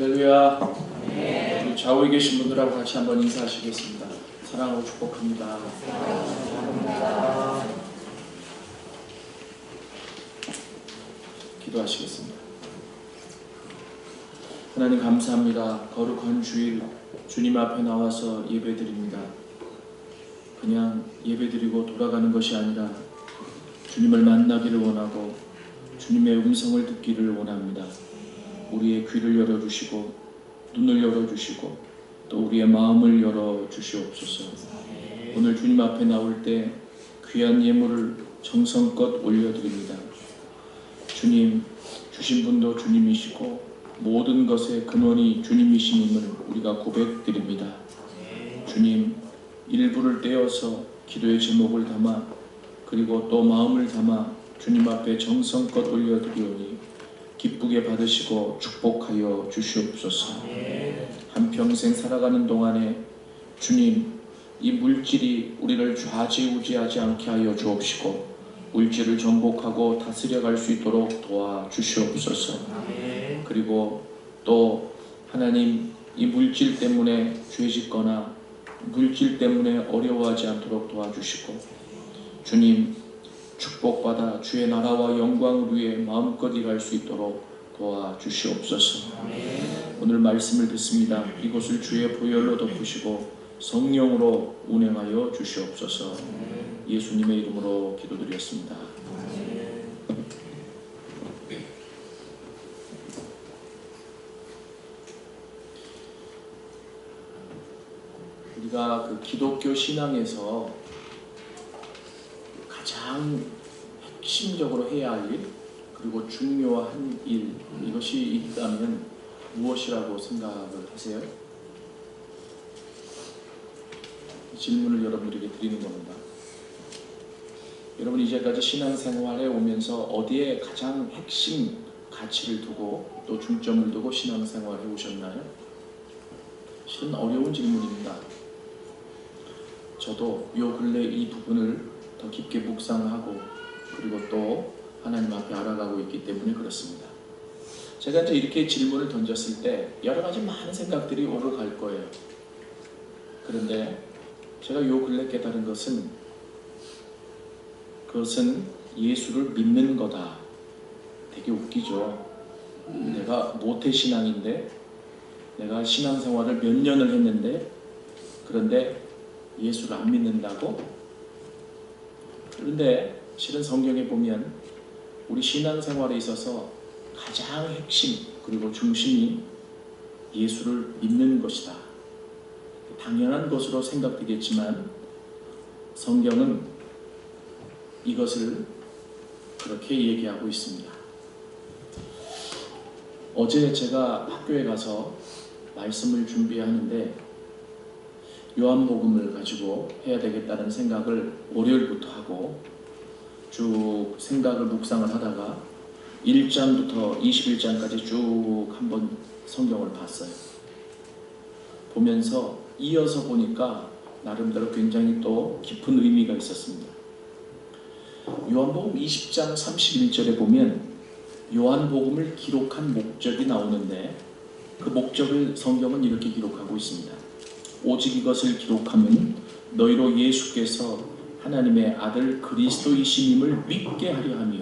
할렐루야. 우리 좌우에 계신 분들하고 같이 한번 인사하시겠습니다. 사랑하고 축복합니다. 기도하시겠습니다. 하나님 감사합니다. 거룩한 주일 주님 앞에 나와서 예배드립니다. 그냥 예배드리고 돌아가는 것이 아니라 주님을 만나기를 원하고 주님의 음성을 듣기를 원합니다. 우리의 귀를 열어주시고 눈을 열어주시고 또 우리의 마음을 열어주시옵소서. 오늘 주님 앞에 나올 때 귀한 예물을 정성껏 올려드립니다. 주님 주신 분도 주님이시고 모든 것의 근원이 주님이심을 우리가 고백드립니다. 주님 일부를 떼어서 기도의 제목을 담아 그리고 또 마음을 담아 주님 앞에 정성껏 올려드리오니 기쁘게 받으시고 축복하여 주시옵소서. 한평생 살아가는 동안에 주님 이 물질이 우리를 좌지우지하지 않게 하여 주옵시고 물질을 정복하고 다스려갈 수 있도록 도와주시옵소서. 그리고 또 하나님 이 물질 때문에 죄짓거나 물질 때문에 어려워하지 않도록 도와주시고 주님 축복받아 주의 나라와 영광을 위해 마음껏 일할 수 있도록 도와주시옵소서. 오늘 말씀을 듣습니다. 이곳을 주의 보혈로 덮으시고 성령으로 운행하여 주시옵소서. 예수님의 이름으로 기도드렸습니다. 우리가 그 기독교 신앙에서 가장 핵심적으로 해야 할 일, 그리고 중요한 일, 이것이 있다면 무엇이라고 생각을 하세요? 이 질문을 여러분들에게 드리는 겁니다. 여러분 이제까지 신앙생활에 오면서 어디에 가장 핵심 가치를 두고 또 중점을 두고 신앙생활을 해오셨나요? 실은 어려운 질문입니다. 저도 요 근래 이 부분을 더 깊게 묵상하고 그리고 또 하나님 앞에 알아가고 있기 때문에 그렇습니다. 제가 이제 이렇게 질문을 던졌을 때 여러 가지 많은 생각들이 오고 갈 거예요. 그런데 제가 요 근래 깨달은 것은 그것은 예수를 믿는 거다. 되게 웃기죠. 내가 모태신앙인데 내가 신앙생활을 몇 년을 했는데 그런데 예수를 안 믿는다고? 그런데 실은 성경에 보면 우리 신앙생활에 있어서 가장 핵심 그리고 중심이 예수를 믿는 것이다. 당연한 것으로 생각되겠지만 성경은 이것을 그렇게 얘기하고 있습니다. 어제 제가 학교에 가서 말씀을 준비하는데 요한복음을 가지고 해야 되겠다는 생각을 월요일부터 하고 쭉 생각을 묵상을 하다가 1장부터 21장까지 쭉 한번 성경을 봤어요. 보면서 이어서 보니까 나름대로 굉장히 또 깊은 의미가 있었습니다. 요한복음 20장 31절에 보면 요한복음을 기록한 목적이 나오는데 그 목적을 성경은 이렇게 기록하고 있습니다. 오직 이것을 기록하면 너희로 예수께서 하나님의 아들 그리스도이심을 믿게 하려 하며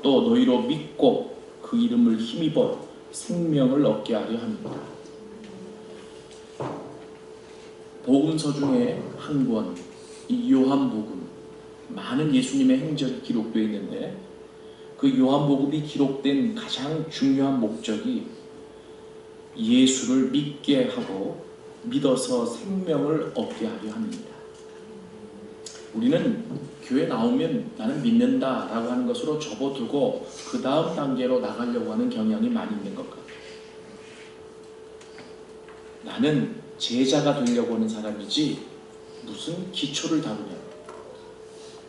또 너희로 믿고 그 이름을 힘입어 생명을 얻게 하려 합니다. 복음서 중에 한 권, 이 요한복음, 많은 예수님의 행적이 기록되어 있는데 그 요한복음이 기록된 가장 중요한 목적이 예수를 믿게 하고 믿어서 생명을 얻게 하려 합니다. 우리는 교회 나오면 나는 믿는다 라고 하는 것으로 접어두고 그 다음 단계로 나가려고 하는 경향이 많이 있는 것 같아요. 나는 제자가 되려고 하는 사람이지 무슨 기초를 다루냐.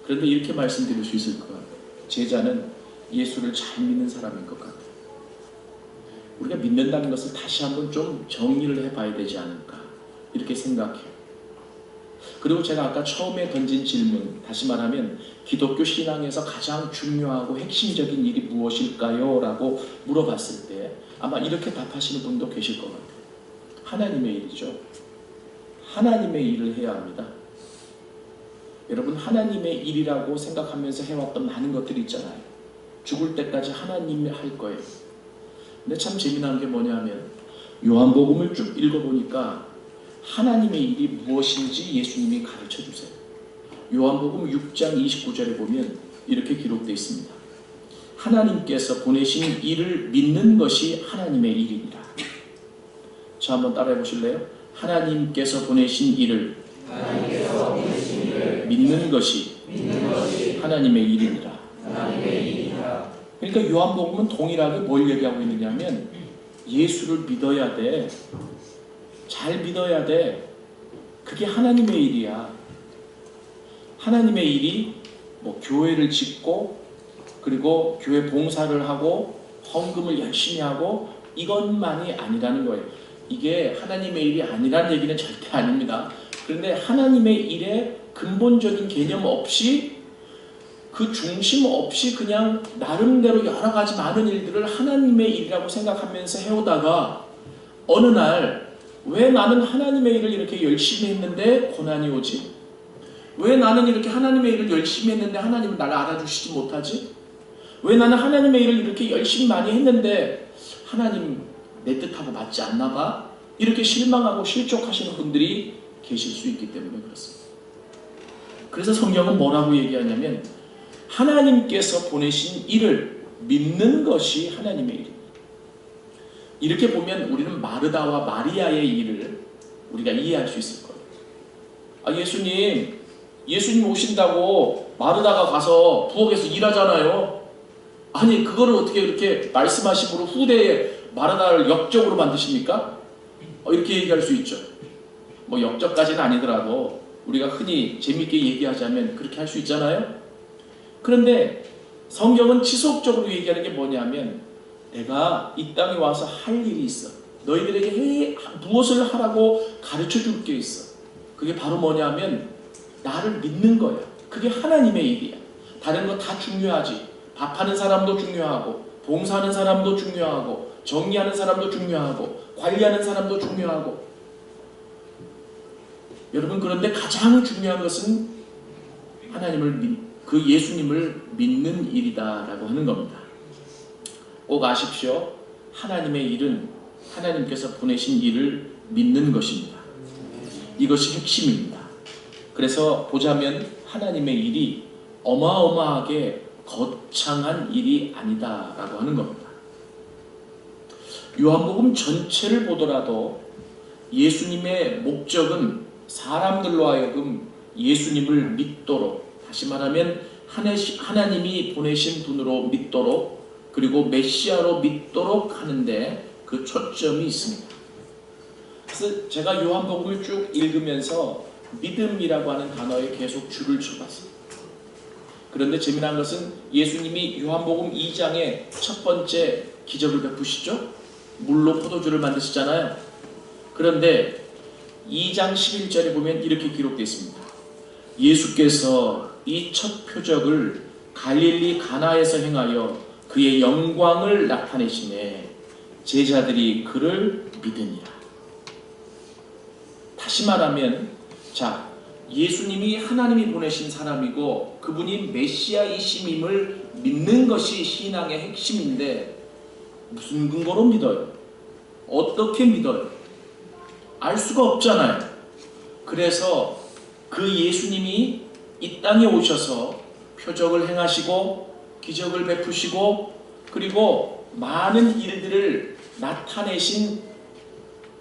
그런데 이렇게 말씀드릴 수 있을 것 같아요. 제자는 예수를 잘 믿는 사람인 것 같아요. 우리가 믿는다는 것을 다시 한번 좀 정리를 해봐야 되지 않을까 이렇게 생각해요. 그리고 제가 아까 처음에 던진 질문, 다시 말하면 기독교 신앙에서 가장 중요하고 핵심적인 일이 무엇일까요? 라고 물어봤을 때 아마 이렇게 답하시는 분도 계실 것 같아요. 하나님의 일이죠. 하나님의 일을 해야 합니다. 여러분, 하나님의 일이라고 생각하면서 해왔던 많은 것들이 있잖아요. 죽을 때까지 하나님이 할 거예요. 근데 참 재미난 게 뭐냐면 요한복음을 쭉 읽어보니까 하나님의 일이 무엇인지 예수님이 가르쳐 주세요. 요한복음 6장 29절에 보면 이렇게 기록되어 있습니다. 하나님께서 보내신 일을 믿는 것이 하나님의 일이니라. 저 한번 따라해 보실래요? 하나님께서 보내신 일을 믿는 것이 하나님의 일이니라. 그러니까 요한복음은 동일하게 뭘 얘기하고 있느냐면 예수를 믿어야 돼. 잘 믿어야 돼. 그게 하나님의 일이야. 하나님의 일이 뭐 교회를 짓고 그리고 교회 봉사를 하고 헌금을 열심히 하고 이것만이 아니라는 거예요. 이게 하나님의 일이 아니라는 얘기는 절대 아닙니다. 그런데 하나님의 일에 근본적인 개념 없이 그 중심 없이 그냥 나름대로 여러 가지 많은 일들을 하나님의 일이라고 생각하면서 해오다가 어느 날 왜 나는 하나님의 일을 이렇게 열심히 했는데 고난이 오지? 왜 나는 이렇게 하나님의 일을 열심히 했는데 하나님은 나를 알아주시지 못하지? 왜 나는 하나님의 일을 이렇게 열심히 많이 했는데 하나님 내 뜻하고 맞지 않나 봐? 이렇게 실망하고 실족하시는 분들이 계실 수 있기 때문에 그렇습니다. 그래서 성경은 뭐라고 얘기하냐면 하나님께서 보내신 일을 믿는 것이 하나님의 일입니다. 이렇게 보면 우리는 마르다와 마리아의 일을 우리가 이해할 수 있을 거예요. 예수님 오신다고 마르다가 가서 부엌에서 일하잖아요. 아니 그거를 어떻게 이렇게 말씀하심으로 후대에 마르다를 역적으로 만드십니까? 이렇게 얘기할 수 있죠. 뭐 역적까지는 아니더라도 우리가 흔히 재밌게 얘기하자면 그렇게 할 수 있잖아요. 그런데 성경은 지속적으로 얘기하는 게 뭐냐면 내가 이 땅에 와서 할 일이 있어. 너희들에게 무엇을 하라고 가르쳐 줄 게 있어. 그게 바로 뭐냐면 나를 믿는 거야. 그게 하나님의 일이야. 다른 거 다 중요하지. 밥하는 사람도 중요하고 봉사하는 사람도 중요하고 정리하는 사람도 중요하고 관리하는 사람도 중요하고 여러분 그런데 가장 중요한 것은 그 예수님을 믿는 일이다라고 하는 겁니다. 꼭 아십시오. 하나님의 일은 하나님께서 보내신 일을 믿는 것입니다. 이것이 핵심입니다. 그래서 보자면 하나님의 일이 어마어마하게 거창한 일이 아니다라고 하는 겁니다. 요한복음 전체를 보더라도 예수님의 목적은 사람들로 하여금 예수님을 믿도록, 다시 말하면 하나님이 보내신 분으로 믿도록 그리고 메시아로 믿도록 하는데 그 초점이 있습니다. 그래서 제가 요한복음을 쭉 읽으면서 믿음이라고 하는 단어에 계속 줄을 쳐봤습니다. 그런데 재미난 것은 예수님이 요한복음 2장에 첫 번째 기적을 베푸시죠. 물로 포도주를 만드시잖아요. 그런데 2장 11절에 보면 이렇게 기록되어 있습니다. 예수께서 이 첫 표적을 갈릴리 가나에서 행하여 그의 영광을 나타내시매 제자들이 그를 믿으니라. 다시 말하면 예수님이 하나님이 보내신 사람이고 그분이 메시아이심임을 믿는 것이 신앙의 핵심인데 무슨 근거로 믿어요? 어떻게 믿어요? 알 수가 없잖아요. 그래서 그 예수님이 이 땅에 오셔서 표적을 행하시고 기적을 베푸시고 그리고 많은 일들을 나타내신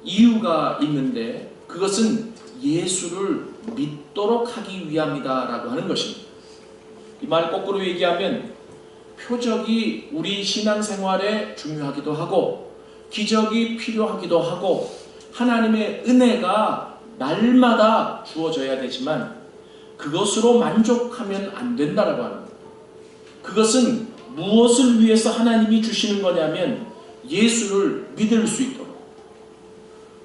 이유가 있는데 그것은 예수를 믿도록 하기 위함이다라고 하는 것입니다. 이 말 거꾸로 얘기하면 표적이 우리 신앙생활에 중요하기도 하고 기적이 필요하기도 하고 하나님의 은혜가 날마다 주어져야 되지만 그것으로 만족하면 안 된다라고 합니다. 그것은 무엇을 위해서 하나님이 주시는 거냐면 예수를 믿을 수 있도록.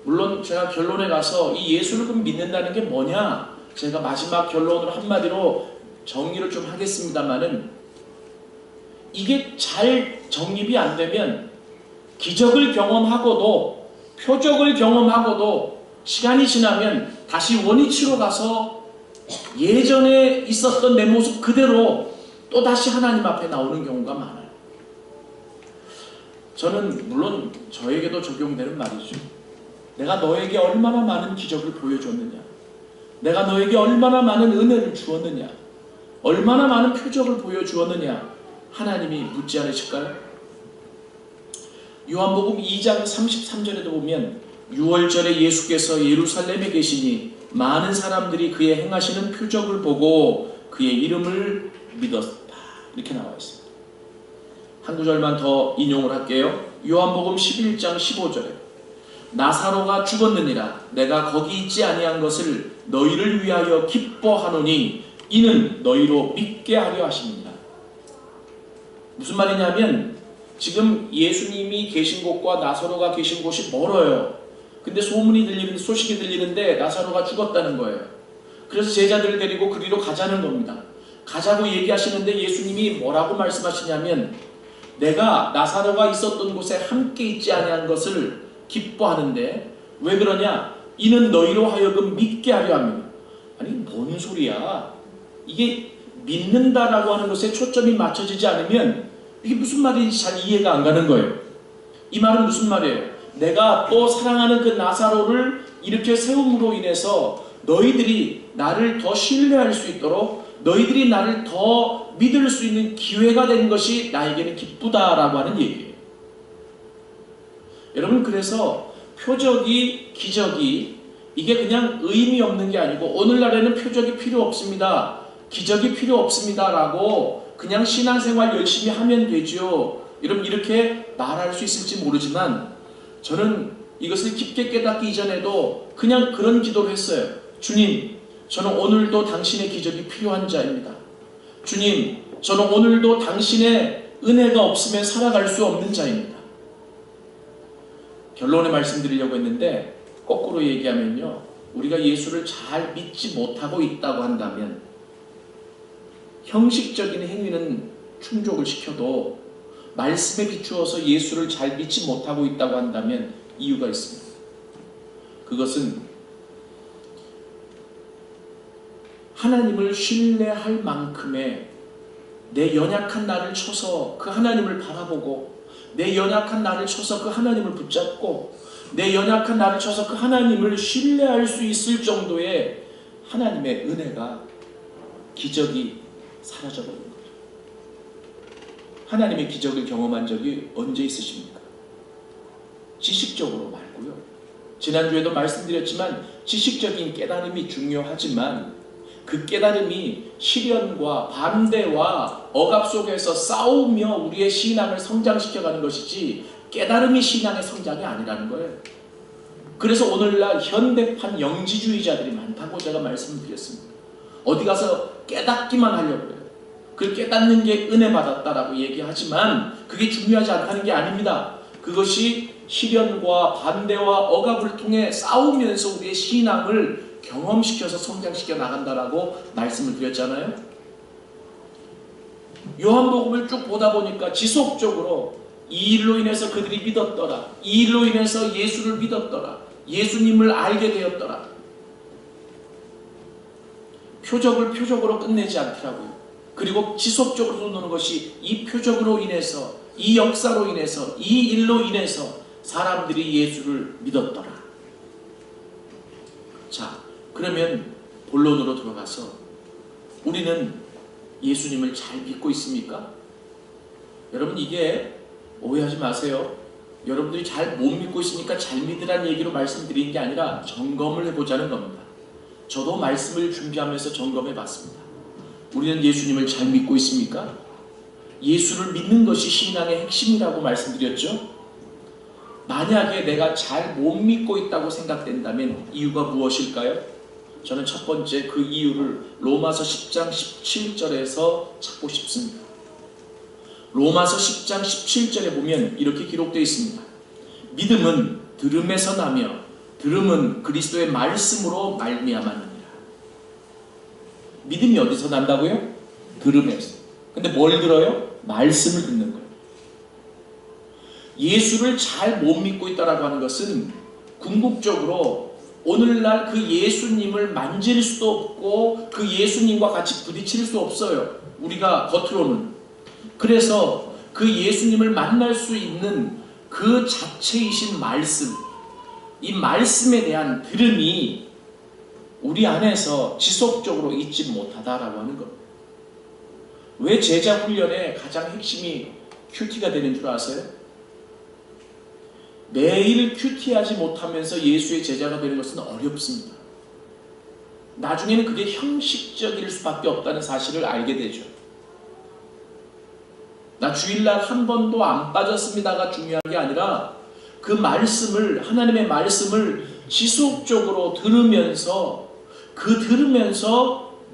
물론 제가 결론에 가서 이 예수를 믿는다는 게 뭐냐 제가 마지막 결론으로 한마디로 정리를 좀 하겠습니다만은, 이게 잘 정립이 안 되면 기적을 경험하고도 표적을 경험하고도 시간이 지나면 다시 원위치로 가서 예전에 있었던 내 모습 그대로 또다시 하나님 앞에 나오는 경우가 많아요. 저는 물론 저에게도 적용되는 말이죠. 내가 너에게 얼마나 많은 기적을 보여줬느냐, 내가 너에게 얼마나 많은 은혜를 주었느냐, 얼마나 많은 표적을 보여주었느냐, 하나님이 묻지 않으실까요? 요한복음 2장 33절에도 보면 6월절에 예수께서 예루살렘에 계시니 많은 사람들이 그의 행하시는 표적을 보고 그의 이름을 믿었다, 이렇게 나와 있습니다. 한 구절만 더 인용을 할게요. 요한복음 11장 15절에 나사로가 죽었느니라 내가 거기 있지 아니한 것을 너희를 위하여 기뻐하노니 이는 너희로 믿게 하려 하십니다. 무슨 말이냐면, 지금 예수님이 계신 곳과 나사로가 계신 곳이 멀어요. 근데 소식이 들리는데 나사로가 죽었다는 거예요. 그래서 제자들을 데리고 그리로 가자는 겁니다. 가자고 얘기하시는데 예수님이 뭐라고 말씀하시냐면, 내가 나사로가 있었던 곳에 함께 있지 아니한 것을 기뻐하는데 왜 그러냐? 이는 너희로 하여금 믿게 하려 합니다. 아니, 뭔 소리야? 이게 믿는다라고 하는 것에 초점이 맞춰지지 않으면 이게 무슨 말인지 잘 이해가 안 가는 거예요. 이 말은 무슨 말이에요? 내가 또 사랑하는 그 나사로를 이렇게 세움으로 인해서 너희들이 나를 더 신뢰할 수 있도록, 너희들이 나를 더 믿을 수 있는 기회가 된 것이 나에게는 기쁘다라고 하는 얘기예요. 여러분, 그래서 표적이, 기적이 이게 그냥 의미 없는 게 아니고, 오늘날에는 표적이 필요 없습니다, 기적이 필요 없습니다 라고 그냥 신앙생활 열심히 하면 되죠, 여러분 이렇게 말할 수 있을지 모르지만, 저는 이것을 깊게 깨닫기 이전에도 그냥 그런 기도를 했어요. 주님, 저는 오늘도 당신의 기적이 필요한 자입니다. 주님, 저는 오늘도 당신의 은혜가 없으면 살아갈 수 없는 자입니다. 결론에 말씀드리려고 했는데, 거꾸로 얘기하면요, 우리가 예수를 잘 믿지 못하고 있다고 한다면 형식적인 행위는 충족을 시켜도 말씀에 비추어서 예수를 잘 믿지 못하고 있다고 한다면 이유가 있습니다. 그것은 하나님을 신뢰할 만큼의 내 연약한 나를 쳐서 그 하나님을 바라보고, 내 연약한 나를 쳐서 그 하나님을 붙잡고, 내 연약한 나를 쳐서 그 하나님을 신뢰할 수 있을 정도의 하나님의 은혜가, 기적이 사라져버린 거죠. 하나님의 기적을 경험한 적이 언제 있으십니까? 지식적으로 말고요. 지난주에도 말씀드렸지만 지식적인 깨달음이 중요하지만 그 깨달음이 시련과 반대와 억압 속에서 싸우며 우리의 신앙을 성장시켜가는 것이지 깨달음이 신앙의 성장이 아니라는 거예요. 그래서 오늘날 현대판 영지주의자들이 많다고 제가 말씀을 드렸습니다. 어디 가서 깨닫기만 하려고 해요. 그 깨닫는 게 은혜 받았다라고 얘기하지만 그게 중요하지 않다는 게 아닙니다. 그것이 시련과 반대와 억압을 통해 싸우면서 우리의 신앙을 경험시켜서 성장시켜 나간다라고 말씀을 드렸잖아요. 요한복음을 쭉 보다 보니까 지속적으로 이 일로 인해서 그들이 믿었더라, 이 일로 인해서 예수를 믿었더라, 예수님을 알게 되었더라. 표적을 표적으로 끝내지 않더라고요. 그리고 지속적으로 노는 것이 이 표적으로 인해서, 이 역사로 인해서, 이 일로 인해서 사람들이 예수를 믿었더라. 자, 그러면 본론으로 들어가서 우리는 예수님을 잘 믿고 있습니까? 여러분, 이게 오해하지 마세요. 여러분들이 잘 못 믿고 있으니까 잘 믿으라는 얘기로 말씀드리는 게 아니라 점검을 해보자는 겁니다. 저도 말씀을 준비하면서 점검해 봤습니다. 우리는 예수님을 잘 믿고 있습니까? 예수를 믿는 것이 신앙의 핵심이라고 말씀드렸죠. 만약에 내가 잘 못 믿고 있다고 생각된다면 이유가 무엇일까요? 저는 첫 번째 그 이유를 로마서 10장 17절에서 찾고 싶습니다. 로마서 10장 17절에 보면 이렇게 기록되어 있습니다. 믿음은 들음에서 나며 들음은 그리스도의 말씀으로 말미암았느니라. 믿음이 어디서 난다고요? 들으면서. 근데 뭘 들어요? 말씀을 듣는 거예요. 예수를 잘 못 믿고 있다라고 하는 것은 궁극적으로 오늘날 그 예수님을 만질 수도 없고 그 예수님과 같이 부딪힐 수 없어요. 우리가 겉으로는. 그래서 그 예수님을 만날 수 있는 그 자체이신 말씀, 이 말씀에 대한 들음이 우리 안에서 지속적으로 있지 못하다라고 하는 것. 왜 제자 훈련의 가장 핵심이 큐티가 되는 줄 아세요? 매일 큐티하지 못하면서 예수의 제자가 되는 것은 어렵습니다. 나중에는 그게 형식적일 수밖에 없다는 사실을 알게 되죠. 나 주일날 한 번도 안 빠졌습니다가 중요한 게 아니라 그 말씀을, 하나님의 말씀을 지속적으로 들으면서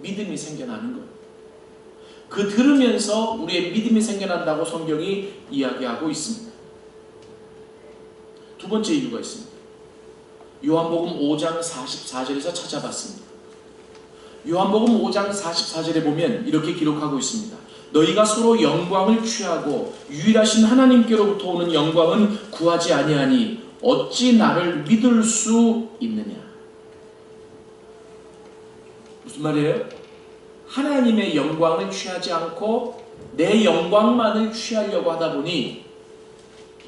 믿음이 생겨나는 거예요. 그 들으면서 우리의 믿음이 생겨난다고 성경이 이야기하고 있습니다. 두 번째 이유가 있습니다. 요한복음 5장 44절에서 찾아봤습니다. 요한복음 5장 44절에 보면 이렇게 기록하고 있습니다. 너희가 서로 영광을 취하고 유일하신 하나님께로부터 오는 영광은 구하지 아니하니 어찌 나를 믿을 수 있느냐. 무슨 말이에요? 하나님의 영광을 취하지 않고 내 영광만을 취하려고 하다 보니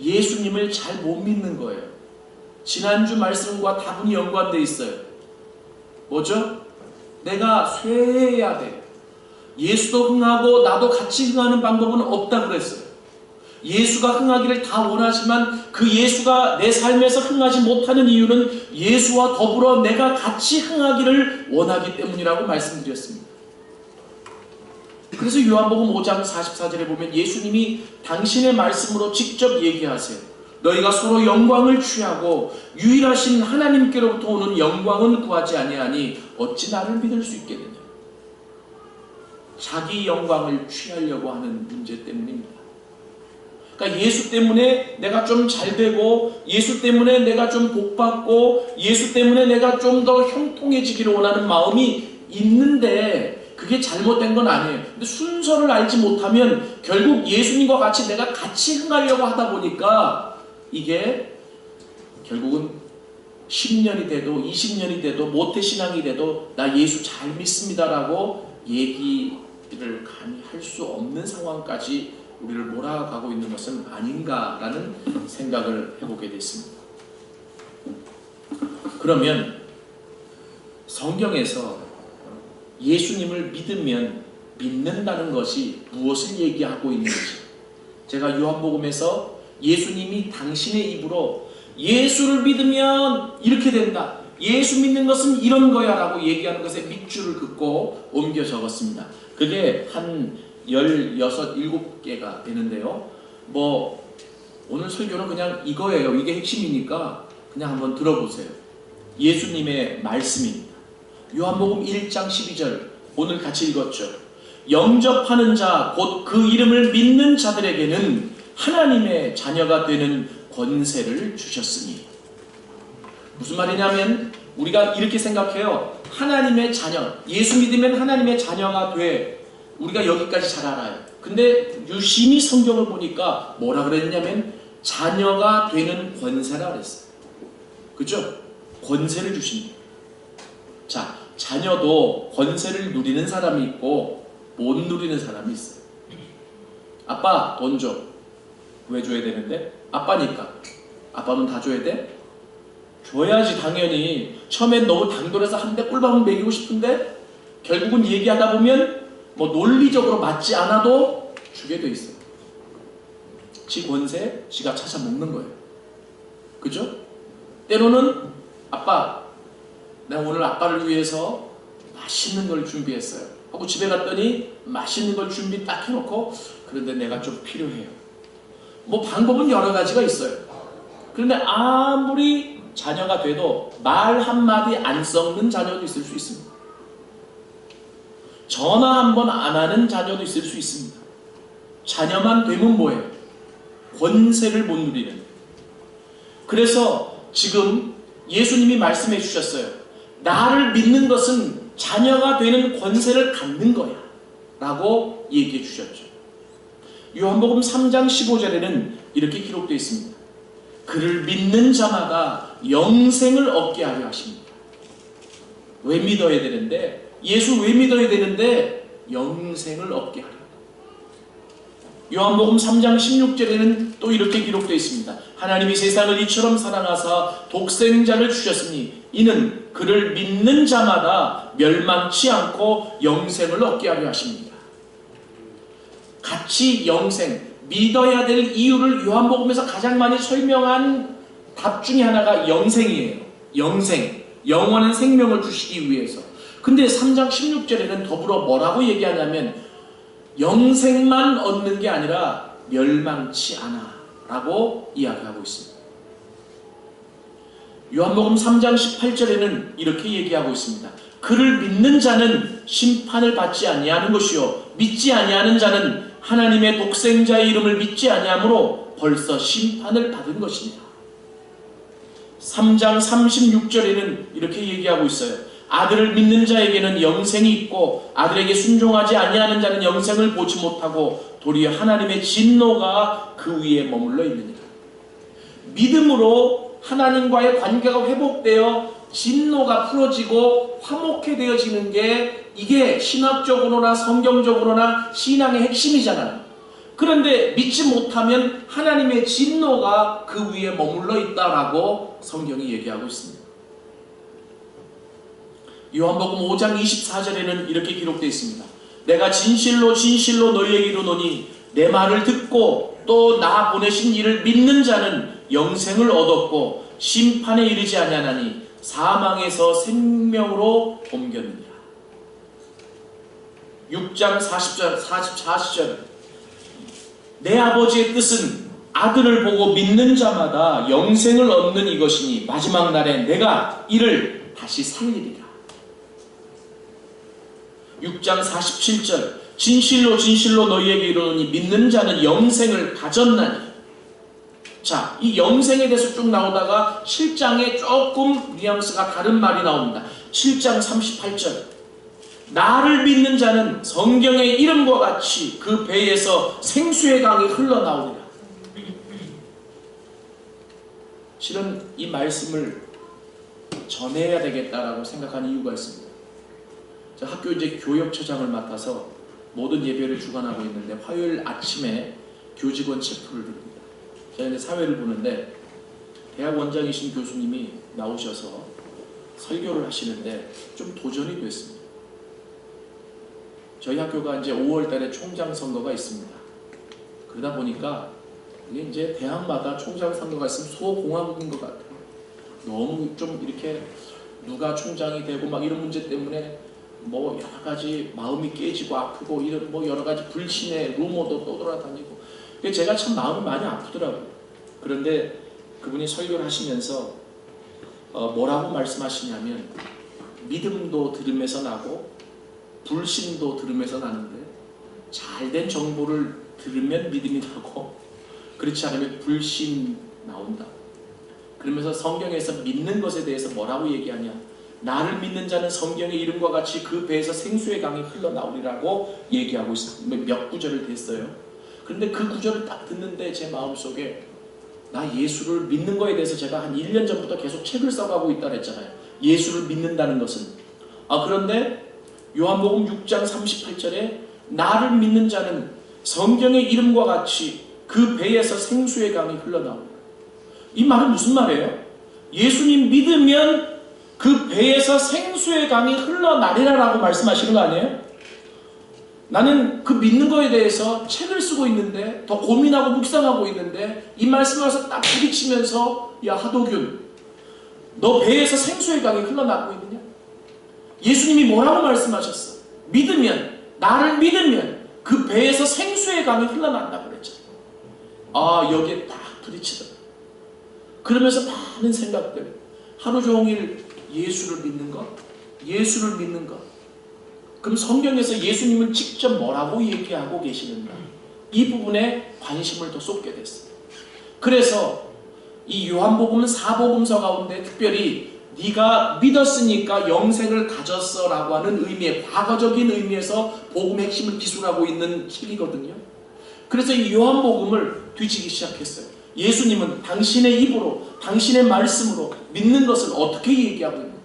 예수님을 잘 못 믿는 거예요. 지난주 말씀과 다분히 연관되어 있어요. 뭐죠? 내가 쇠해야 돼. 예수도 흥하고 나도 같이 흥하는 방법은 없다 그랬어요. 예수가 흥하기를 다 원하지만 그 예수가 내 삶에서 흥하지 못하는 이유는 예수와 더불어 내가 같이 흥하기를 원하기 때문이라고 말씀드렸습니다. 그래서 요한복음 5장 44절에 보면 예수님이 당신의 말씀으로 직접 얘기하세요. 너희가 서로 영광을 취하고 유일하신 하나님께로부터 오는 영광은 구하지 아니하니 어찌 나를 믿을 수 있겠느냐. 자기 영광을 취하려고 하는 문제 때문입니다. 그러니까 예수 때문에 내가 좀 잘 되고 예수 때문에 내가 좀 복받고 예수 때문에 내가 좀 더 형통해지기를 원하는 마음이 있는데 그게 잘못된 건 아니에요. 근데 순서를 알지 못하면 결국 예수님과 같이 내가 같이 흥하려고 하다 보니까 이게 결국은 10년이 돼도 20년이 돼도 모태신앙이 돼도 나 예수 잘 믿습니다라고 얘기를 감히 할 수 없는 상황까지 우리를 몰아가고 있는 것은 아닌가라는 생각을 해보게 됐습니다. 그러면 성경에서 예수님을 믿으면 믿는다는 것이 무엇을 얘기하고 있는지, 제가 요한복음에서 예수님이 당신의 입으로 예수를 믿으면 이렇게 된다, 예수 믿는 것은 이런 거야 라고 얘기하는 것에 밑줄을 긋고 옮겨 적었습니다. 그게 한 16, 17개가 되는데요. 오늘 설교는 그냥 이거예요. 이게 핵심이니까 그냥 한번 들어보세요. 예수님의 말씀입니다. 요한복음 1장 12절 오늘 같이 읽었죠. 영접하는 자 곧 그 이름을 믿는 자들에게는 하나님의 자녀가 되는 권세를 주셨으니. 무슨 말이냐면 우리가 이렇게 생각해요. 하나님의 자녀, 예수 믿으면 하나님의 자녀가 돼. 우리가 여기까지 잘 알아요. 근데 유심히 성경을 보니까 뭐라 그랬냐면 자녀가 되는 권세라 그랬어요. 그죠? 권세를 주십니다. 자, 자녀도 권세를 누리는 사람이 있고 못 누리는 사람이 있어요. 아빠 돈 줘. 왜 줘야 되는데? 아빠니까. 아빠는 다 줘야 돼? 줘야지 당연히. 처음엔 너무 당돌해서 한 대 꿀밤을 먹이고 싶은데 결국은 얘기하다 보면 논리적으로 맞지 않아도 주게 돼 있어요. 지 권세 지가 찾아 먹는 거예요. 그죠? 때로는 아빠, 내가 오늘 아빠를 위해서 맛있는 걸 준비했어요 하고 집에 갔더니 맛있는 걸 준비 딱 해놓고 그런데 내가 좀 필요해요. 방법은 여러 가지가 있어요. 그런데 아무리 자녀가 돼도 말 한마디 안 썩는 자녀도 있을 수 있습니다. 전화 한 번 안 하는 자녀도 있을 수 있습니다. 자녀만 되면 뭐예요? 권세를 못 누리는. 그래서 지금 예수님이 말씀해 주셨어요. 나를 믿는 것은 자녀가 되는 권세를 갖는 거야 라고 얘기해 주셨죠. 요한복음 3장 15절에는 이렇게 기록되어 있습니다. 그를 믿는 자마다 영생을 얻게 하려 하십니다. 왜 믿어야 되는데? 예수 왜 믿어야 되는데? 영생을 얻게 하려. 요한복음 3장 16절에는 또 이렇게 기록되어 있습니다. 하나님이 세상을 이처럼 사랑하사 독생자를 주셨으니 이는 그를 믿는 자마다 멸망치 않고 영생을 얻게 하려 하십니다. 같이 영생, 믿어야 될 이유를 요한복음에서 가장 많이 설명한 답 중에 하나가 영생이에요. 영생, 영원한 생명을 주시기 위해서. 근데 3장 16절에는 더불어 뭐라고 얘기하냐면 영생만 얻는 게 아니라 멸망치 않아 라고 이야기하고 있습니다. 요한복음 3장 18절에는 이렇게 얘기하고 있습니다. 그를 믿는 자는 심판을 받지 아니하는 것이요 믿지 아니하는 자는 하나님의 독생자의 이름을 믿지 아니하므로 벌써 심판을 받은 것입니다. 3장 36절에는 이렇게 얘기하고 있어요. 아들을 믿는 자에게는 영생이 있고 아들에게 순종하지 아니하는 자는 영생을 보지 못하고 도리어 하나님의 진노가 그 위에 머물러 있느니라. 믿음으로 하나님과의 관계가 회복되어 진노가 풀어지고 화목해 되어지는 게 이게 신학적으로나 성경적으로나 신앙의 핵심이잖아요. 그런데 믿지 못하면 하나님의 진노가 그 위에 머물러 있다라고 성경이 얘기하고 있습니다. 요한복음 5장 24절에는 이렇게 기록되어 있습니다. 내가 진실로 진실로 너희에게 이르노니 내 말을 듣고 또 나 보내신 이를 믿는 자는 영생을 얻었고 심판에 이르지 아니하나니 사망에서 생명으로 옮겼느니라. 6장 44절 내 아버지의 뜻은 아들을 보고 믿는 자마다 영생을 얻는 이것이니 마지막 날에 내가 이를 다시 살리리라. 6장 47절 진실로 진실로 너희에게 이르노니 믿는 자는 영생을 가졌나니. 자, 이 영생에 대해서 쭉 나오다가 7장에 조금 뉘앙스가 다른 말이 나옵니다. 7장 38절 나를 믿는 자는 성경의 이름과 같이 그 배에서 생수의 강이 흘러나오리라. 실은 이 말씀을 전해야 되겠다라고 생각하는 이유가 있습니다. 저 학교 이제 교역처장을 맡아서 모든 예배를 주관하고 있는데 화요일 아침에 교직원 체포를 드립니다. 제가 이제 사회를 보는데 대학 원장이신 교수님이 나오셔서 설교를 하시는데 좀 도전이 됐습니다. 저희 학교가 이제 5월 달에 총장 선거가 있습니다. 그러다 보니까 이게 이제 대학마다 총장 선거가 있으면 소공화국인 것 같아요. 너무 좀 이렇게 누가 총장이 되고 막 이런 문제 때문에 뭐 여러 가지 마음이 깨지고 아프고 이런 뭐 여러 가지 불신의 루머도 떠돌아다니고 제가 참 마음이 많이 아프더라고요. 그런데 그분이 설교를 하시면서 뭐라고 말씀하시냐면 믿음도 들음에서 나고 불신도 들음에서 나는데 잘된 정보를 들으면 믿음이 나고 그렇지 않으면 불신 나온다. 그러면서 성경에서 믿는 것에 대해서 뭐라고 얘기하냐. 나를 믿는 자는 성경의 이름과 같이 그 배에서 생수의 강이 흘러나오리라고 얘기하고 있습니다. 몇 구절을 됐어요. 그런데 그 구절을 딱 듣는데 제 마음속에 나 예수를 믿는 거에 대해서 제가 한 1년 전부터 계속 책을 써가고 있다 그랬잖아요. 예수를 믿는다는 것은. 그런데 요한복음 6장 38절에 나를 믿는 자는 성경의 이름과 같이 그 배에서 생수의 강이 흘러나옵니다. 이 말은 무슨 말이에요? 예수님 믿으면 그 배에서 생수의 강이 흘러나리라라고 말씀하시는 거 아니에요? 나는 그 믿는 거에 대해서 책을 쓰고 있는데 더 고민하고 묵상하고 있는데 이 말씀을 와서 딱 부딪히면서 야 하도균 너 배에서 생수의 강이 흘러나오고 있느냐? 예수님이 뭐라고 말씀하셨어? 믿으면 나를 믿으면 그 배에서 생수의 강이 흘러난다고 그랬잖아. 여기에 딱 부딪히더라. 그러면서 많은 생각들 하루 종일 예수를 믿는 것, 예수를 믿는 것. 그럼 성경에서 예수님은 직접 뭐라고 얘기하고 계시는가? 이 부분에 관심을 더 쏟게 됐어요. 그래서 이 요한복음은 사복음서 가운데 특별히 네가 믿었으니까 영생을 가졌어 라고 하는 의미의 과거적인 의미에서 복음의 핵심을 기술하고 있는 책이거든요. 그래서 이 요한복음을 뒤지기 시작했어요. 예수님은 당신의 입으로 당신의 말씀으로 믿는 것을 어떻게 얘기하고 있는가.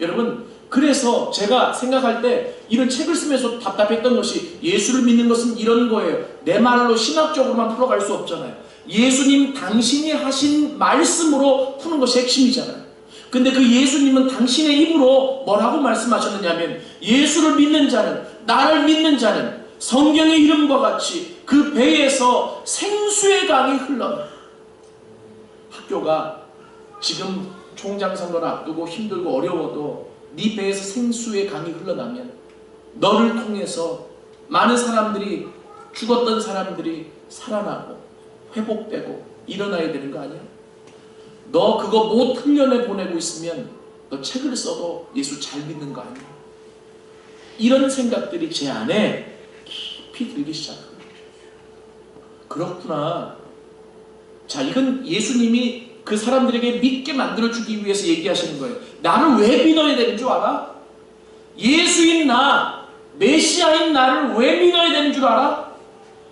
여러분, 그래서 제가 생각할 때 이런 책을 쓰면서 답답했던 것이 예수를 믿는 것은 이런 거예요. 내 말로 신학적으로만 풀어갈 수 없잖아요. 예수님 당신이 하신 말씀으로 푸는 것이 핵심이잖아요. 근데 그 예수님은 당신의 입으로 뭐라고 말씀하셨느냐면 예수를 믿는 자는, 나를 믿는 자는 성경의 이름과 같이 그 배에서 생수의 강이 흘러나. 학교가 지금 총장선거를 앞두고 힘들고 어려워도 네 배에서 생수의 강이 흘러나면 너를 통해서 많은 사람들이, 죽었던 사람들이 살아나고 회복되고 일어나야 되는 거 아니야? 너 그거 못 훈련해 보내고 있으면 너 책을 써도 예수 잘 믿는 거 아니야? 이런 생각들이 제 안에 깊이 들기 시작합니다. 그렇구나. 자, 이건 예수님이 그 사람들에게 믿게 만들어주기 위해서 얘기하시는 거예요. 나를 왜 믿어야 되는 줄 알아? 예수인 나, 메시아인 나를 왜 믿어야 되는 줄 알아?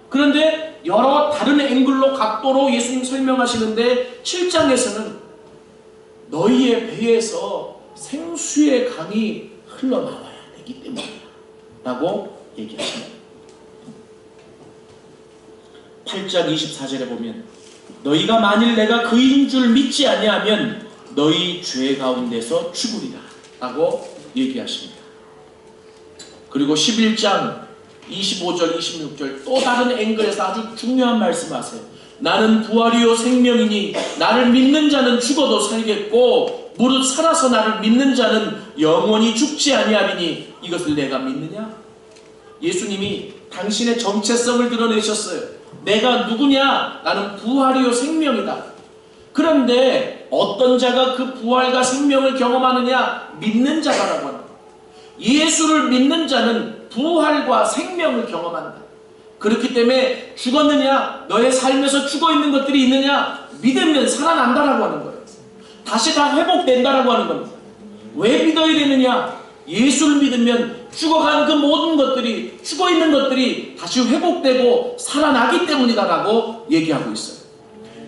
그런데 여러 다른 앵글로 각도로 예수님 설명하시는데 7장에서는 너희의 배에서 생수의 강이 흘러나와야 되기 때문이야 라고 얘기하십니다. 8장 24절에 보면 너희가 만일 내가 그인 줄 믿지 아니하면 너희 죄 가운데서 죽으리라 라고 얘기하십니다. 그리고 11장 25절 26절 또 다른 앵글에서 아주 중요한 말씀하세요. 나는 부활이요 생명이니 나를 믿는 자는 죽어도 살겠고 무릇 살아서 나를 믿는 자는 영원히 죽지 아니하리니 이것을 내가 믿느냐? 예수님이 당신의 정체성을 드러내셨어요. 내가 누구냐? 나는 부활이요 생명이다. 그런데 어떤 자가 그 부활과 생명을 경험하느냐? 믿는 자라고 합니다. 예수를 믿는 자는 부활과 생명을 경험한다. 그렇기 때문에 죽었느냐? 너의 삶에서 죽어있는 것들이 있느냐? 믿으면 살아난다라고 하는 거예요. 다시 다 회복된다라고 하는 겁니다. 왜 믿어야 되느냐? 예수를 믿으면 죽어간 그 모든 것들이, 죽어있는 것들이 다시 회복되고 살아나기 때문이다라고 얘기하고 있어요.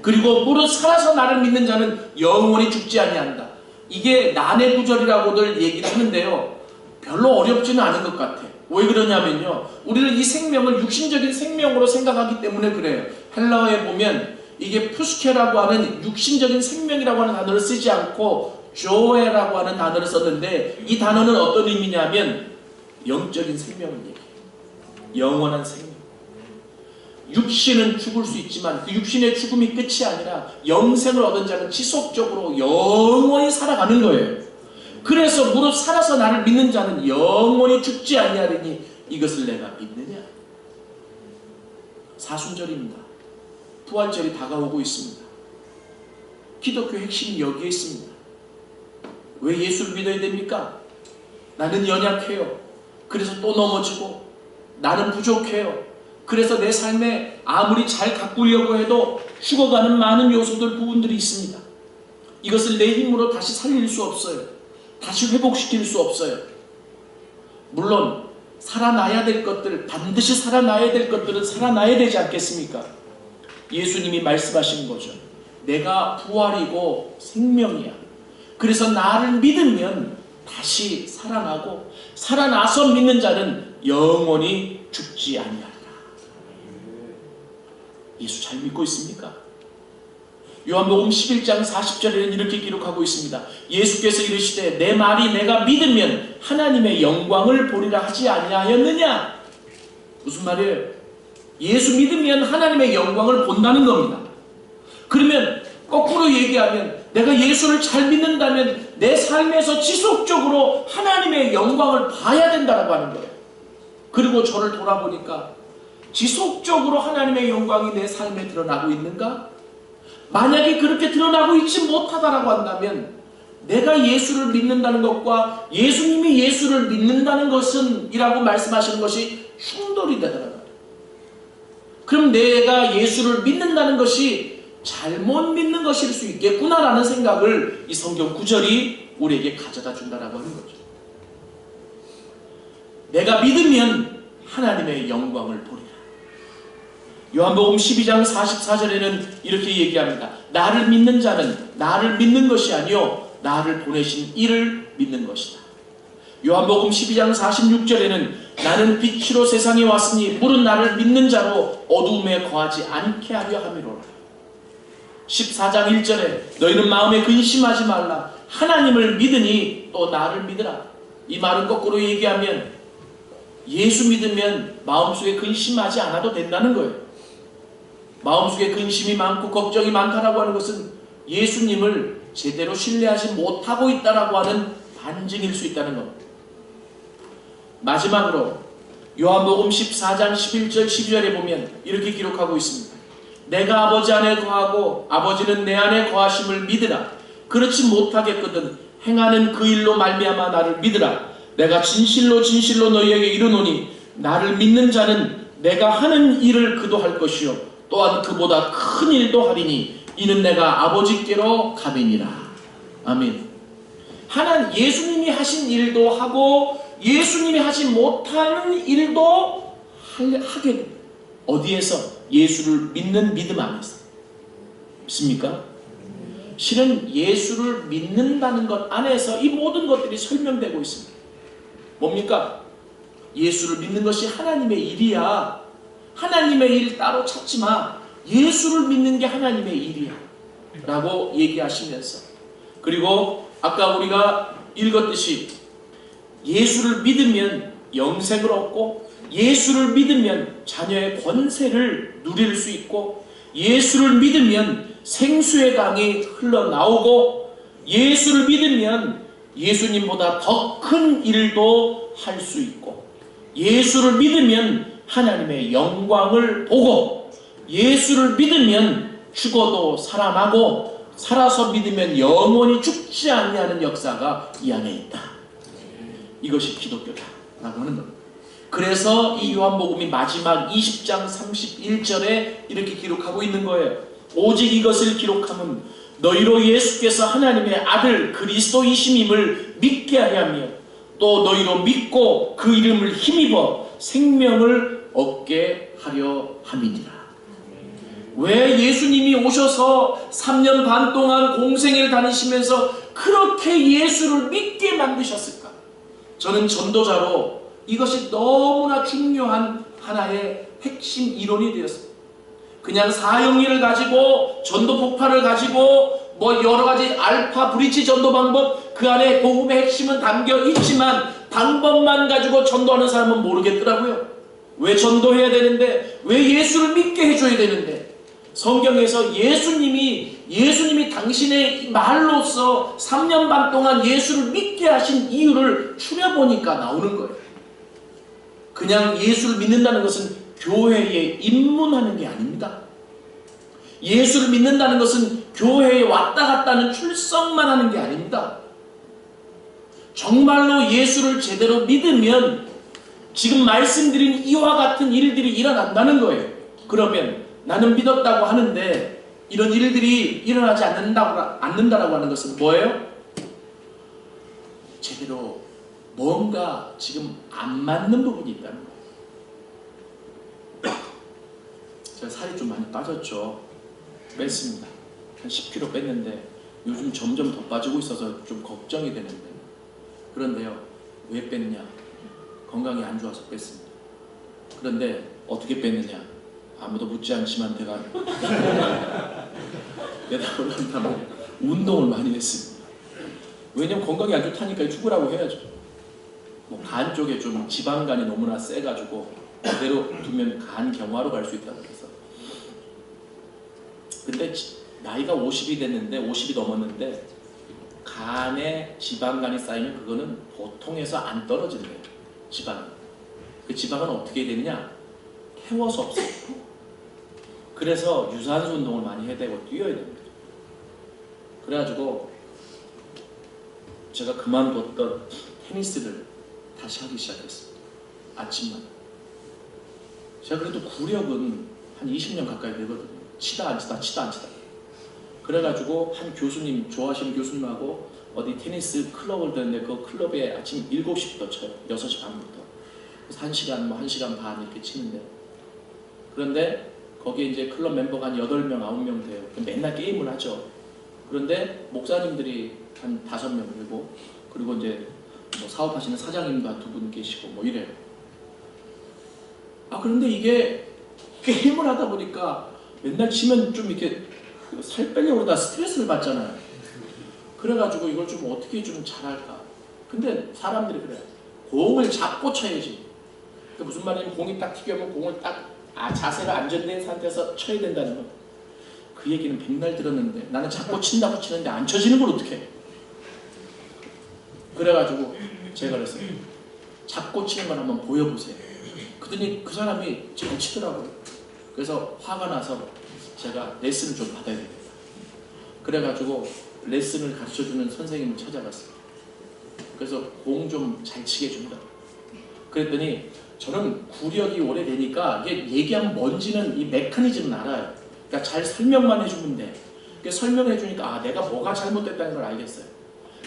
그리고 무릇 살아서 나를 믿는 자는 영원히 죽지 아니한다. 이게 난해 구절이라고들 얘기를 하는데요. 별로 어렵지는 않은 것 같아. 왜 그러냐면요. 우리는 이 생명을 육신적인 생명으로 생각하기 때문에 그래요. 헬라어에 보면 이게 푸스케라고 하는 육신적인 생명이라고 하는 단어를 쓰지 않고 조에라고 하는 단어를 썼는데 이 단어는 어떤 의미냐면 영적인 생명을 얘기해요. 영원한 생명. 육신은 죽을 수 있지만 그 육신의 죽음이 끝이 아니라 영생을 얻은 자는 지속적으로 영원히 살아가는 거예요. 그래서 무릇 살아서 나를 믿는 자는 영원히 죽지 아니하리니 이것을 내가 믿느냐? 사순절입니다. 부활절이 다가오고 있습니다. 기독교 핵심이 여기에 있습니다. 왜 예수를 믿어야 됩니까? 나는 연약해요. 그래서 또 넘어지고 나는 부족해요. 그래서 내 삶에 아무리 잘 가꾸려고 해도 죽어가는 많은 요소들, 부분들이 있습니다. 이것을 내 힘으로 다시 살릴 수 없어요. 다시 회복시킬 수 없어요. 물론 살아나야 될 것들, 반드시 살아나야 될 것들은 살아나야 되지 않겠습니까? 예수님이 말씀하신 거죠. 내가 부활이고 생명이야. 그래서 나를 믿으면 다시 살아나고 살아나서 믿는 자는 영원히 죽지 아니하리라. 예수 잘 믿고 있습니까? 요한복음 11장 40절에는 이렇게 기록하고 있습니다. 예수께서 이르시되 내 말이 내가 믿으면 하나님의 영광을 보리라 하지 아니하였느냐? 무슨 말이에요? 예수 믿으면 하나님의 영광을 본다는 겁니다. 그러면 거꾸로 얘기하면 내가 예수를 잘 믿는다면 내 삶에서 지속적으로 하나님의 영광을 봐야 된다고 하는 거예요. 그리고 저를 돌아보니까 지속적으로 하나님의 영광이 내 삶에 드러나고 있는가? 만약에 그렇게 드러나고 있지 못하다라고 한다면 내가 예수를 믿는다는 것과 예수님이 예수를 믿는다는 것은 이라고 말씀하시는 것이 충돌이 되더라고요. 그럼 내가 예수를 믿는다는 것이 잘못 믿는 것일 수 있겠구나라는 생각을 이 성경 구절이 우리에게 가져다 준다라고 하는 거죠. 내가 믿으면 하나님의 영광을 보리라. 요한복음 12장 44절에는 이렇게 얘기합니다. 나를 믿는 자는 나를 믿는 것이 아니요 나를 보내신 이를 믿는 것이다. 요한복음 12장 46절에는 나는 빛으로 세상에 왔으니 물은 나를 믿는 자로 어두움에 거하지 않게 하려 함이로라. 14장 1절에 너희는 마음에 근심하지 말라. 하나님을 믿으니 또 나를 믿으라. 이 말은 거꾸로 얘기하면 예수 믿으면 마음속에 근심하지 않아도 된다는 거예요. 마음속에 근심이 많고 걱정이 많다라고 하는 것은 예수님을 제대로 신뢰하지 못하고 있다라고 하는 반증일 수 있다는 겁니다. 마지막으로 요한복음 14장 11절 12절에 보면 이렇게 기록하고 있습니다. 내가 아버지 안에 거하고 아버지는 내 안에 거하심을 믿으라. 그렇지 못하겠거든 행하는 그 일로 말미암아 나를 믿으라. 내가 진실로 진실로 너희에게 이르노니 나를 믿는 자는 내가 하는 일을 그도 할 것이요 또한 그보다 큰 일도 하리니 이는 내가 아버지께로 가미니라. 아멘. 하나님 예수님이 하신 일도 하고 예수님이 하지 못하는 일도 하게 됩니다. 어디에서? 예수를 믿는 믿음 안에서. 믿습니까? 실은 예수를 믿는다는 것 안에서 이 모든 것들이 설명되고 있습니다. 뭡니까? 예수를 믿는 것이 하나님의 일이야. 하나님의 일 따로 찾지 마. 예수를 믿는 게 하나님의 일이야 라고 얘기하시면서, 그리고 아까 우리가 읽었듯이 예수를 믿으면 영생을 얻고 예수를 믿으면 자녀의 권세를 누릴 수 있고 예수를 믿으면 생수의 강이 흘러나오고 예수를 믿으면 예수님보다 더 큰 일도 할 수 있고 예수를 믿으면 하나님의 영광을 보고 예수를 믿으면 죽어도 살아나고 살아서 믿으면 영원히 죽지 않냐는 역사가 이 안에 있다. 이것이 기독교다라고 하는 겁니다. 그래서 이 요한복음이 마지막 20장 31절에 이렇게 기록하고 있는 거예요. 오직 이것을 기록함은 너희로 예수께서 하나님의 아들 그리스도이심임을 믿게 하려며 또 너희로 믿고 그 이름을 힘입어 생명을 얻게 하려 함이니라. 왜 예수님이 오셔서 3년 반 동안 공생애를 다니시면서 그렇게 예수를 믿게 만드셨을까? 저는 전도자로 이것이 너무나 중요한 하나의 핵심 이론이 되었습니다. 그냥 사형리를 가지고 전도 폭발을 가지고 뭐 여러가지 알파 브릿지 전도 방법 그 안에 복음의 핵심은 담겨 있지만 방법만 가지고 전도하는 사람은 모르겠더라고요. 왜 전도해야 되는데, 왜 예수를 믿게 해줘야 되는데, 성경에서 예수님이 당신의 말로써 3년 반 동안 예수를 믿게 하신 이유를 추려보니까 나오는 거예요. 그냥 예수를 믿는다는 것은 교회에 입문하는 게 아닙니다. 예수를 믿는다는 것은 교회에 왔다 갔다 하는 출석만 하는 게 아닙니다. 정말로 예수를 제대로 믿으면 지금 말씀드린 이와 같은 일들이 일어난다는 거예요. 그러면 나는 믿었다고 하는데 이런 일들이 일어나지 않는다라고 하는 것은 뭐예요? 제대로 뭔가 지금 안 맞는 부분이 있다는 거예요. 제가 살이 좀 많이 빠졌죠. 뺐습니다. 한 10kg 뺐는데 요즘 점점 더 빠지고 있어서 좀 걱정이 되는데, 그런데요, 왜 뺐냐? 건강이 안 좋아서 뺐습니다. 그런데 어떻게 뺐느냐? 아무도 묻지 않지만 대답을 한다면 운동을 많이 했습니다. 왜냐면 건강이 안 좋다니까 죽으라고 해야죠. 뭐 간 쪽에 좀 지방간이 너무나 세가지고 그대로 두면 간 경화로 갈 수 있다고 해서. 근데 나이가 50이 됐는데 50이 넘었는데 간에 지방간이 쌓이면 그거는 보통에서 안 떨어진대요. 지방. 그 지방은 어떻게 되느냐? 태워서 없어요. 그래서 유산소 운동을 많이 해야 되고 뛰어야 됩니다. 그래가지고 제가 그만뒀던 테니스를 다시 하기 시작했습니다. 아침만. 제가 그래도 구력은 한 20년 가까이 되거든요. 치다 안 치다. 그래가지고 한 교수님, 좋아하시는 교수님하고 어디 테니스 클럽을 듣는데 그 클럽에 아침 7시부터 쳐요. 6시 반부터. 그래서 1시간, 뭐 1시간 반 이렇게 치는데, 그런데 거기에 이제 클럽 멤버가 한 8명, 9명 돼요. 맨날 게임을 하죠. 그런데 목사님들이 한 5명 그리고 이제 뭐 사업하시는 사장님과 2분 계시고 뭐 이래요. 그런데 이게 게임을 하다 보니까 맨날 치면 좀 이렇게 살 빼려고 그러다 스트레스를 받잖아요. 그래가지고 이걸 좀 어떻게 좀 잘할까. 근데 사람들이 그래요. 공을 잡고 쳐야지. 그 무슨 말이냐면 공이 딱 튀겨오면 공을 딱 자세가 안전된 상태에서 쳐야 된다는 거. 그 얘기는 백날 들었는데 나는 잡고 친다고 치는데 안 쳐지는 걸 어떡해. 그래가지고 제가 그랬어요. 잡고 치는 걸 한번 보여보세요. 그랬더니 그 사람이 잘 치더라고요. 그래서 화가 나서 제가 레슨을 좀 받아야 되겠다. 그래가지고 레슨을 가르쳐주는 선생님을 찾아갔어요. 그래서 공 좀 잘 치게 해준다. 그랬더니 저는 구력이 오래되니까 이게 얘기하면 뭔지는 이 메커니즘은 알아요. 그러니까 잘 설명만 해주면 돼. 설명해 주니까 내가 뭐가 잘못됐다는 걸 알겠어요.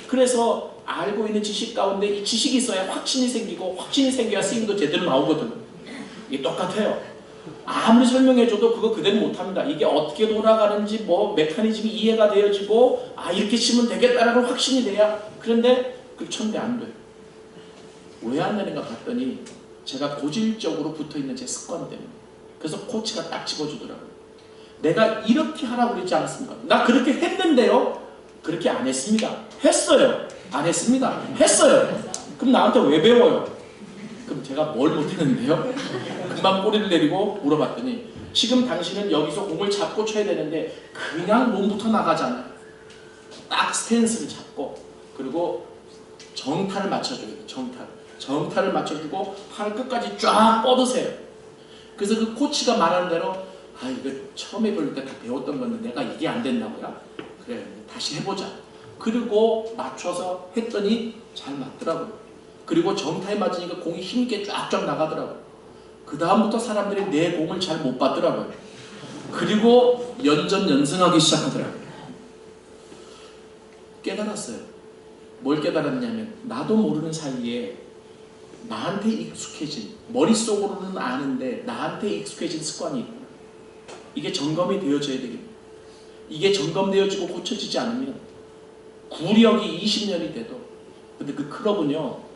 그래서 알고 있는 지식 가운데 이 지식이 있어야 확신이 생기고, 확신이 생겨야 스윙도 제대로 나오거든. 이게 똑같아요. 아무리 설명해줘도 그거 그대로 못합니다. 이게 어떻게 돌아가는지 뭐 메커니즘이 이해가 되어지고 이렇게 치면 되겠다라는 확신이 돼야. 그런데 그 쳤는데 안 돼요. 왜 안 되는가 봤더니 제가 고질적으로 붙어있는 제 습관 때문에. 그래서 코치가 딱 집어주더라고요. 내가 이렇게 하라고 그러지 않았습니까? 나 그렇게 했는데요? 그렇게 안 했습니다. 했어요. 안 했습니다. 했어요. 그럼 나한테 왜 배워요? 그럼 제가 뭘 못했는데요? 금방 꼬리를 내리고 물어봤더니 지금 당신은 여기서 공을 잡고 쳐야 되는데 그냥 몸부터 나가잖아요. 딱 스탠스를 잡고, 그리고 정타를 맞춰줘야 돼요. 정타를 맞춰주고 팔 끝까지 쫙 뻗으세요. 그래서 그 코치가 말하는 대로 이거 처음에 배울 때 다 배웠던 건데 내가 이게 안 된다고요? 그래, 다시 해보자. 그리고 맞춰서 했더니 잘 맞더라고요. 그리고 정타에 맞으니까 공이 힘있게 쫙쫙 나가더라고요. 그 다음부터 사람들이 내 공을 잘 못 받더라고요. 그리고 연전연승하기 시작하더라고요. 깨달았어요. 뭘 깨달았냐면 나도 모르는 사이에 나한테 익숙해진, 머릿속으로는 아는데 나한테 익숙해진 습관이 있구나. 이게 점검이 되어져야 되겠다. 이게 점검되어지고 고쳐지지 않으면 구력이 20년이 돼도, 근데 그 클럽은요,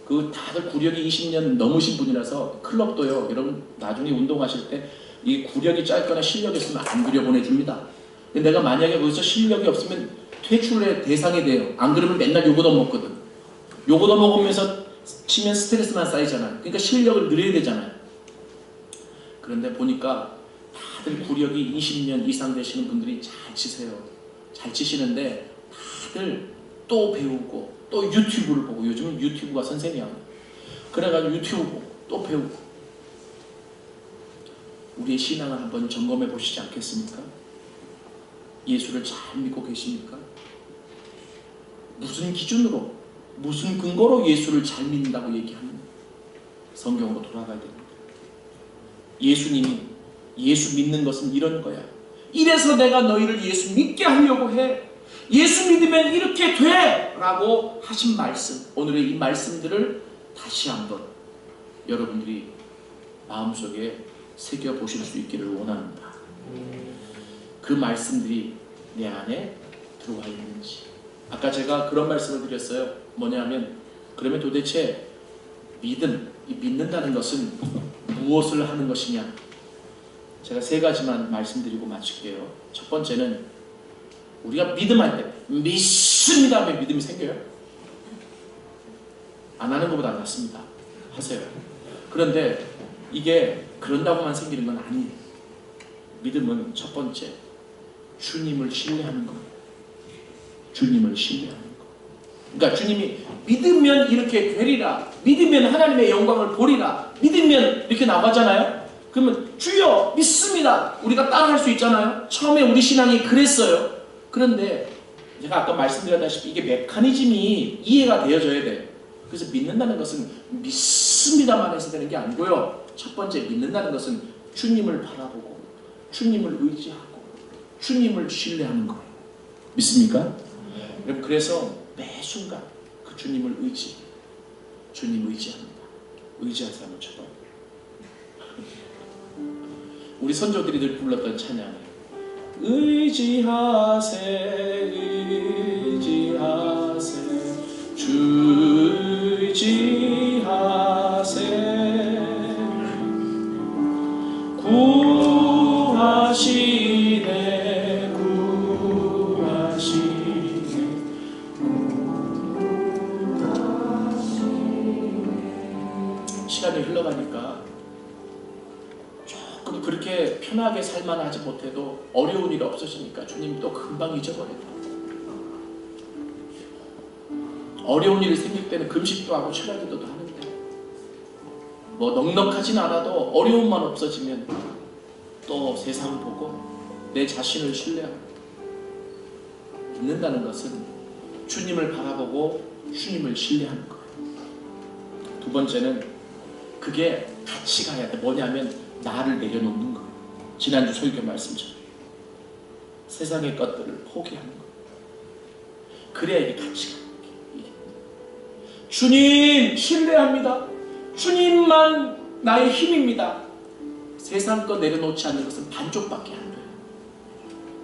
그 다들 구력이 20년 넘으신 분이라서 클럽도요, 여러분 나중에 운동하실 때 이 구력이 짧거나 실력이 있으면 안 들여보내줍니다. 근데 내가 만약에 거기서 실력이 없으면 퇴출의 대상이 돼요. 안 그러면 맨날 욕 얻어먹거든. 욕 얻어먹으면서 치면 스트레스만 쌓이잖아요. 그러니까 실력을 늘려야 되잖아요. 그런데 보니까 다들 구력이 20년 이상 되시는 분들이 잘 치세요. 잘 치시는데 다들 또 배우고 또 유튜브를 보고, 요즘은 유튜브가 선생이야. 그래가지고 유튜브 보고 또 배우고. 우리의 신앙을 한번 점검해 보시지 않겠습니까? 예수를 잘 믿고 계십니까? 무슨 기준으로, 무슨 근거로 예수를 잘 믿는다고 얘기하는 성경으로 돌아가야 됩니다. 예수님이 예수 믿는 것은 이런 거야. 이래서 내가 너희를 예수 믿게 하려고 해. 예수 믿으면 이렇게 돼! 라고 하신 말씀, 오늘의 이 말씀들을 다시 한번 여러분들이 마음속에 새겨보실 수 있기를 원합니다. 그 말씀들이 내 안에 들어와 있는지. 아까 제가 그런 말씀을 드렸어요. 뭐냐면, 그러면 도대체 믿음, 이 믿는다는 것은 무엇을 하는 것이냐? 제가 3가지만 말씀드리고 마칠게요. 첫 번째는 우리가 믿음할 때 믿습니다 하면 믿음이 생겨요? 안 하는 것보다 낫습니다. 하세요. 그런데 이게 그런다고만 생기는 건 아니에요. 믿음은 첫 번째, 주님을 신뢰하는 겁니다. 주님을 신뢰하는 거. 그러니까 주님이 믿으면 이렇게 되리라, 믿으면 하나님의 영광을 보리라, 믿으면 이렇게 나가잖아요. 그러면 주여 믿습니다, 우리가 따라할 수 있잖아요. 처음에 우리 신앙이 그랬어요. 그런데 제가 아까 말씀드렸다시피 이게 메커니즘이 이해가 되어져야 돼요. 그래서 믿는다는 것은 믿습니다만 해서 되는 게 아니고요. 첫 번째, 믿는다는 것은 주님을 바라보고 주님을 의지하고 주님을 신뢰하는 거예요. 믿습니까? 여러분, 그래서 매 순간 그 주님을 주님 의지합니다. 의지하세요. 한번 쳐봐요. 우리 선조들이 늘 불렀던 찬양이에요. 의지하세 의지하세 주 의지하세 구하시네 구하시네. 시간이 흘러가니까 조금 그렇게 편하게 살만하지 못해도 어려운 일이 없어지니까 주님 또 금방 잊어버려요. 어려운 일이 생길 때는 금식도 하고 철야기도도 하는데 뭐 넉넉하진 않아도 어려움만 없어지면 또 세상 보고 내 자신을 신뢰하고 있는다는 것은 주님을 바라보고 주님을 신뢰하는 거예요. 두 번째는 그게 같이 가야 돼. 뭐냐면 나를 내려놓는 거예요. 지난주 설교 말씀처럼 세상의 것들을 포기하는 거예요. 그래야 이게 같이 가요. 주님 신뢰합니다. 주님만 나의 힘입니다. 세상 것 내려놓지 않는 것은 반쪽밖에 안 돼요.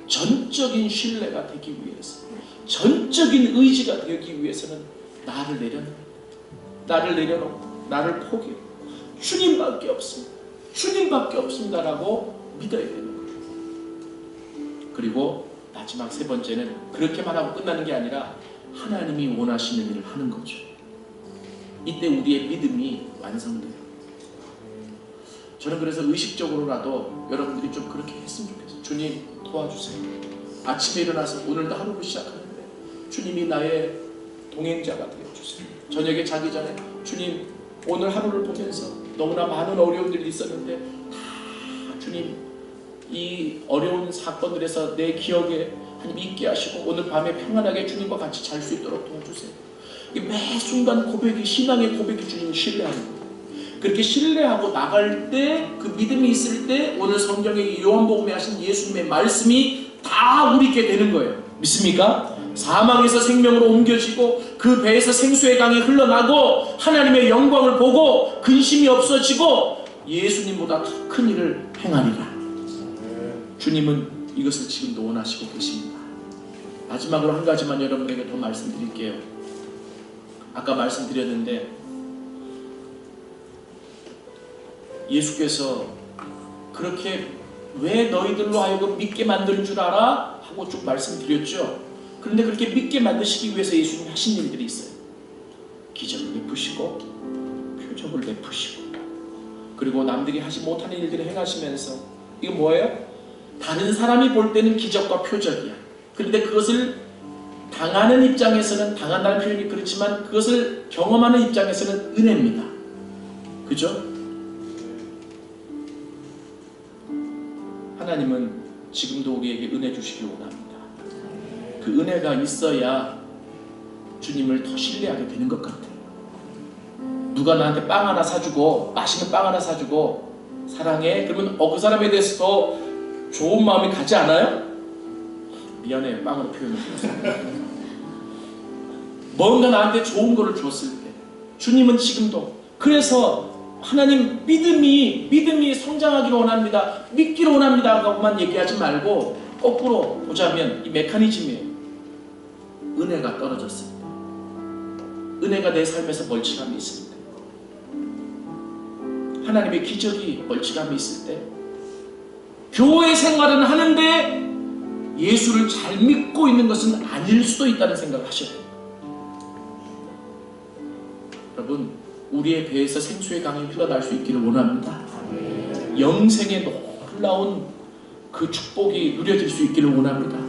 전적인 신뢰가 되기 위해서, 전적인 의지가 되기 위해서는 나를 내려놓고 나를 포기하고 주님밖에 없습니다. 주님밖에 없습니다라고 믿어야 되는 거예요. 그리고 마지막 세 번째는 그렇게만 하고 끝나는 게 아니라 하나님이 원하시는 일을 하는 거죠. 이때 우리의 믿음이 완성돼요. 저는 그래서 의식적으로라도 여러분들이 좀 그렇게 했으면 좋겠어요. 주님 도와주세요. 아침에 일어나서 오늘도 하루를 시작하는데 주님이 나의 동행자가 되어주세요. 저녁에 자기 전에 주님 오늘 하루를 보면서 너무나 많은 어려움들이 있었는데 다 주님 이 어려운 사건들에서 내 기억에 하나님 있게 하시고 오늘 밤에 평안하게 주님과 같이 잘 수 있도록 도와주세요. 매 순간 고백이, 신앙의 고백이 주님을 신뢰하는 거예요. 그렇게 신뢰하고 나갈 때, 그 믿음이 있을 때 오늘 성경의 요한복음에 하신 예수님의 말씀이 다 우리께 되는 거예요. 믿습니까? 사망에서 생명으로 옮겨지고 그 배에서 생수의 강이 흘러나고 하나님의 영광을 보고 근심이 없어지고 예수님보다 더 큰 일을 행하리라. 주님은 이것을 지금도 원하시고 계십니다. 마지막으로 한 가지만 여러분에게 더 말씀드릴게요. 아까 말씀드렸는데 예수께서 그렇게 왜 너희들로 하여금 믿게 만드는 줄 알아? 하고 쭉 말씀드렸죠. 그런데 그렇게 믿게 만드시기 위해서 예수님이 하신 일들이 있어요. 기적을 베푸시고 표적을 베푸시고 그리고 남들이 하지 못하는 일들을 행하시면서 이거 뭐예요? 다른 사람이 볼 때는 기적과 표적이야. 그런데 그것을 당하는 입장에서는 당한다는 표현이 그렇지만 그것을 경험하는 입장에서는 은혜입니다. 그죠? 하나님은 지금도 우리에게 은혜 주시기 원합니다. 그 은혜가 있어야 주님을 더 신뢰하게 되는 것 같아요. 누가 나한테 빵 하나 사주고 맛있는 빵 하나 사주고 사랑해? 그러면 그 사람에 대해서 더 좋은 마음이 가지 않아요? 미안해요. 빵으로 표현해주세요. 뭔가 나한테 좋은 거를 줬을 때 주님은 지금도 그래서 하나님 믿음이 성장하기를 원합니다. 믿기를 원합니다. 라고만 얘기하지 말고 거꾸로 보자면 이 메커니즘이에요. 은혜가 떨어졌을 때 은혜가 내 삶에서 멀찌감이 있을 때 하나님의 기적이 멀찌감이 있을 때 교회 생활은 하는데 예수를 잘 믿고 있는 것은 아닐 수도 있다는 생각을 하셔야 돼요. 여러분 우리의 배에서 생수의 강이 흘러날 수 있기를 원합니다. 영생의 놀라운 그 축복이 누려질 수 있기를 원합니다.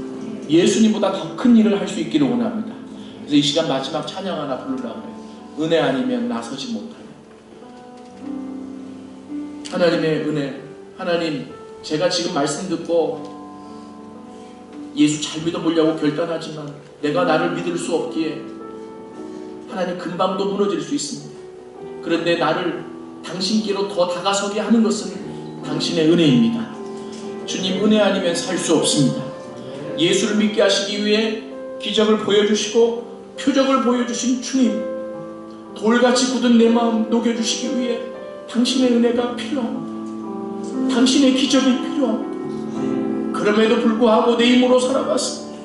예수님보다 더 큰 일을 할 수 있기를 원합니다. 그래서 이 시간 마지막 찬양 하나 부르려고 해요. 은혜 아니면 나서지 못하네. 하나님의 은혜. 하나님 제가 지금 말씀 듣고 예수 잘 믿어보려고 결단하지만 내가 나를 믿을 수 없기에 하나님 금방도 무너질 수 있습니다. 그런데 나를 당신께로 더 다가서게 하는 것은 당신의 은혜입니다. 주님 은혜 아니면 살 수 없습니다. 예수를 믿게 하시기 위해 기적을 보여주시고 표적을 보여주신 주님, 돌같이 굳은 내 마음 녹여주시기 위해 당신의 은혜가 필요합니다. 당신의 기적이 필요합니다. 그럼에도 불구하고 내 힘으로 살아갔습니다.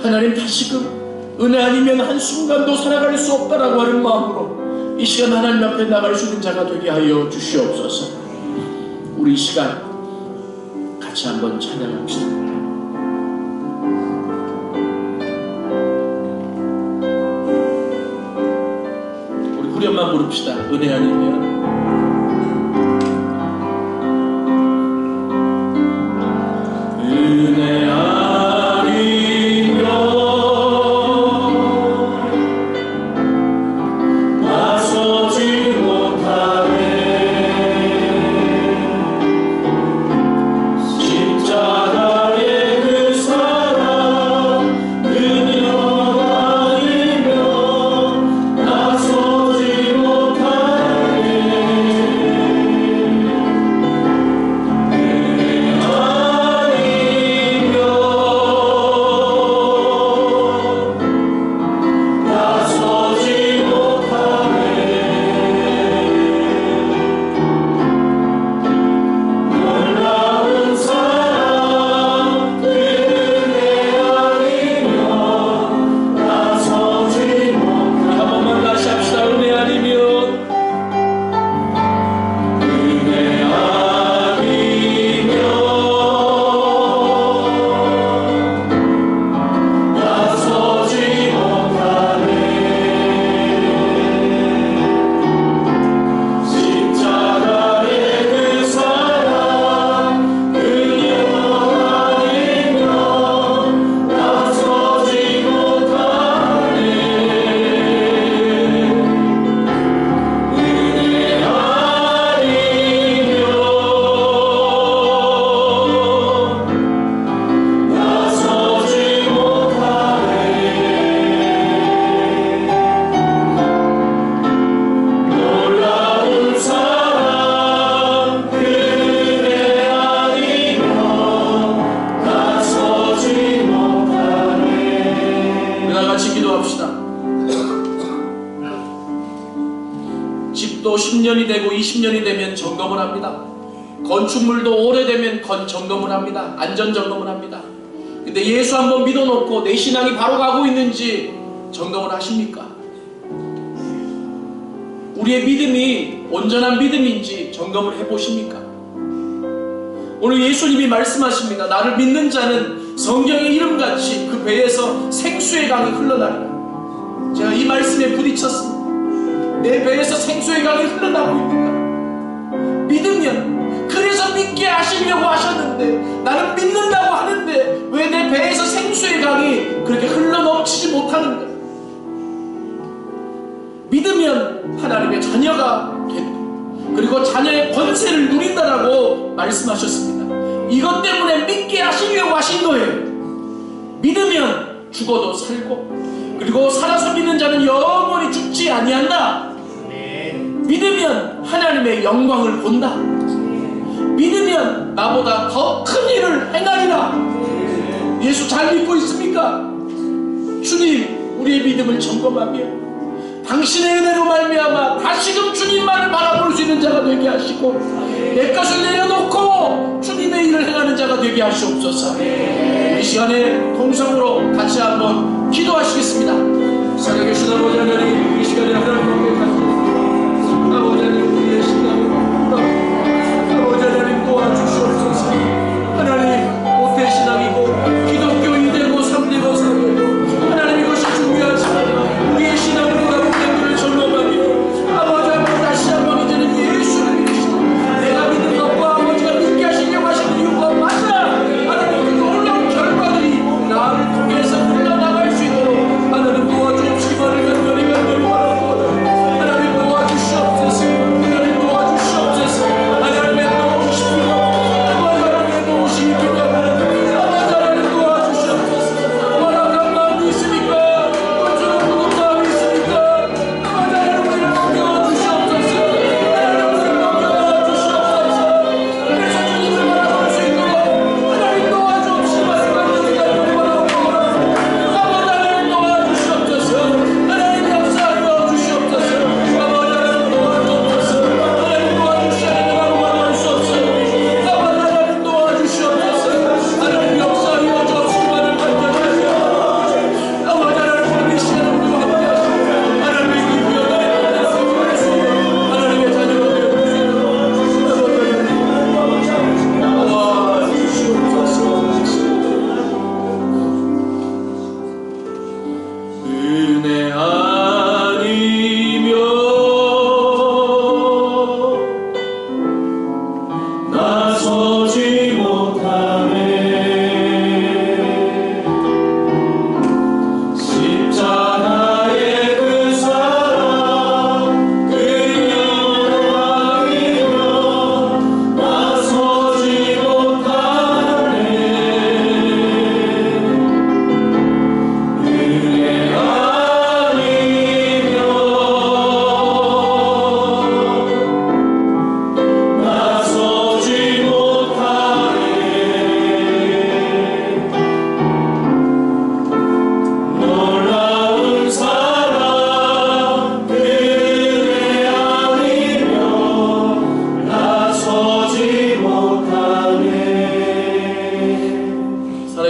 하나님, 다시금 은혜 아니면 한순간도 살아갈 수 없다라고 하는 마음으로 이 시간 하나님 앞에 나갈 수 있는 자가 되게 하여 주시옵소서. 우리 이 시간 같이 한번 찬양합시다. 우리 후렴만 부릅시다. 은혜 아니면. 은혜 아니면 나서지 못하네. 십자가의 그 사랑 은혜 아니면 나서지 못하네. 집도 10년이 되고 20년이 되면 점검을 합니다. 건축물도 오래되면 점검을 합니다. 안전 점검을 합니다. 근데 예수 한번 믿어놓고 내 신앙이 바로 가고 있는지 점검을 하십니까? 우리의 믿음이 온전한 믿음인지 점검을 해보십니까? 오늘 예수님이 말씀하십니다. 나를 믿는 자는 성경의 이름같이 그 배에서 생수의 강이 흘러나리라. 제가 이 말씀에 부딪혔습니다. 내 배에서 생수의 강이 흘러나오고 있는가? 믿으면, 그래서 믿게 하시려고 하셨는데, 나는 믿는다고 하는데 왜 내 배에서 생수의 강이 그렇게 흘러넘치지 못하는가? 믿으면 하나님의 자녀가 된다. 그리고 자녀의 권세를 누린다라고 말씀하셨습니다. 이것 때문에 믿게 하시려고 하신 거예요. 믿으면 죽어도 살고, 그리고 살아서 믿는 자는 영원히 죽지 아니한다. 믿으면 하나님의 영광을 본다. 믿으면 나보다 더 큰 일을 행하리라. 예수 잘 믿고 있습니까? 주님, 우리의 믿음을 점검하며 당신의 은혜로 말미암아 다시금 주님만을 바라볼 수 있는 자가 되게 하시고, 내 것을 내려놓고 주님의 일을 행하는 자가 되게 하시옵소서. 이 시간에 통성으로 같이 한번 기도하시겠습니다. 살아계신 아버지 하나님, 이 시간에 하나님 아버지 하나님, 우리의 신앙을 아버지 하나님 도와주시옵소서. 하나님, 모태 신앙이고 기독교인 되고 3되고 4되고 하나님, 이것이 중요하지만 우리의 신앙을 돌아보는 것을 점검하며 아버지 한번 다시 한번 이제는 예수를 믿으시고 내가 믿는 것과 아버지가 믿게 하시려고 하시는 이유가 맞다. 하나님, 그 놀라운 결과들이 나를 통해서 흘러나갈 수 있도록 하나님 도와주시기를 간절히 바랍니다. 하나님 도와주시옵소서. 하나님 도와주시옵소서.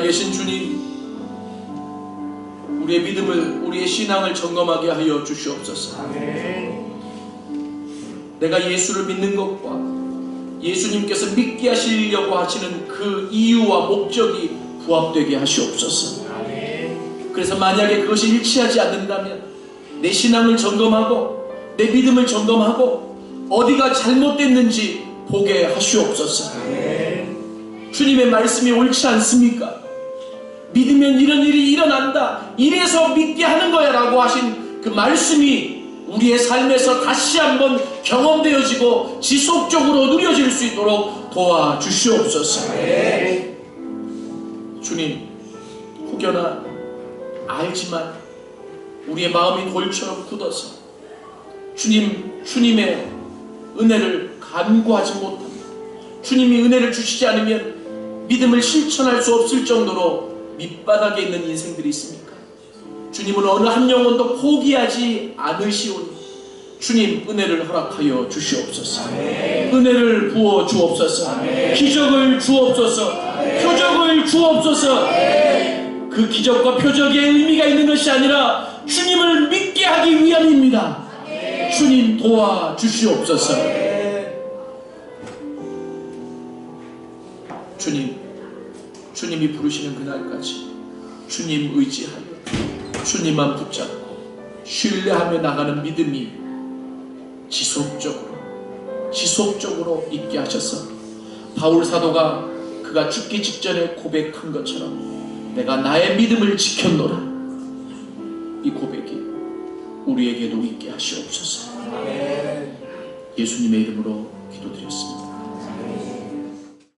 살아계신 주님, 우리의 믿음을, 우리의 신앙을 점검하게 하여 주시옵소서. 내가 예수를 믿는 것과 예수님께서 믿게 하시려고 하시는 그 이유와 목적이 부합되게 하시옵소서. 그래서 만약에 그것이 일치하지 않는다면 내 신앙을 점검하고 내 믿음을 점검하고 어디가 잘못됐는지 보게 하시옵소서. 주님의 말씀이 옳지 않습니까? 믿으면 이런 일이 일어난다, 이래서 믿게 하는 거야 라고 하신 그 말씀이 우리의 삶에서 다시 한번 경험되어지고 지속적으로 누려질 수 있도록 도와주시옵소서. 주님, 혹여나 알지만 우리의 마음이 돌처럼 굳어서 주님의 은혜를 간구하지 못합니다. 주님이 은혜를 주시지 않으면 믿음을 실천할 수 없을 정도로 밑바닥에 있는 인생들이 있습니까? 주님은 어느 한 영혼도 포기하지 않으시오니 주님, 은혜를 허락하여 주시옵소서. 은혜를 부어 주옵소서. 기적을 주옵소서. 표적을 주옵소서. 그 기적과 표적의 의미가 있는 것이 아니라 주님을 믿게 하기 위함입니다. 주님, 도와주시옵소서. 주님이 부르시는 그날까지 주님 의지하여 주님만 붙잡고 신뢰하며 나가는 믿음이 지속적으로 있게 하셔서 바울 사도가 그가 죽기 직전에 고백한 것처럼 내가 나의 믿음을 지켰노라, 이 고백이 우리에게도 있게 하시옵소서. 예수님의 이름으로 기도드렸습니다.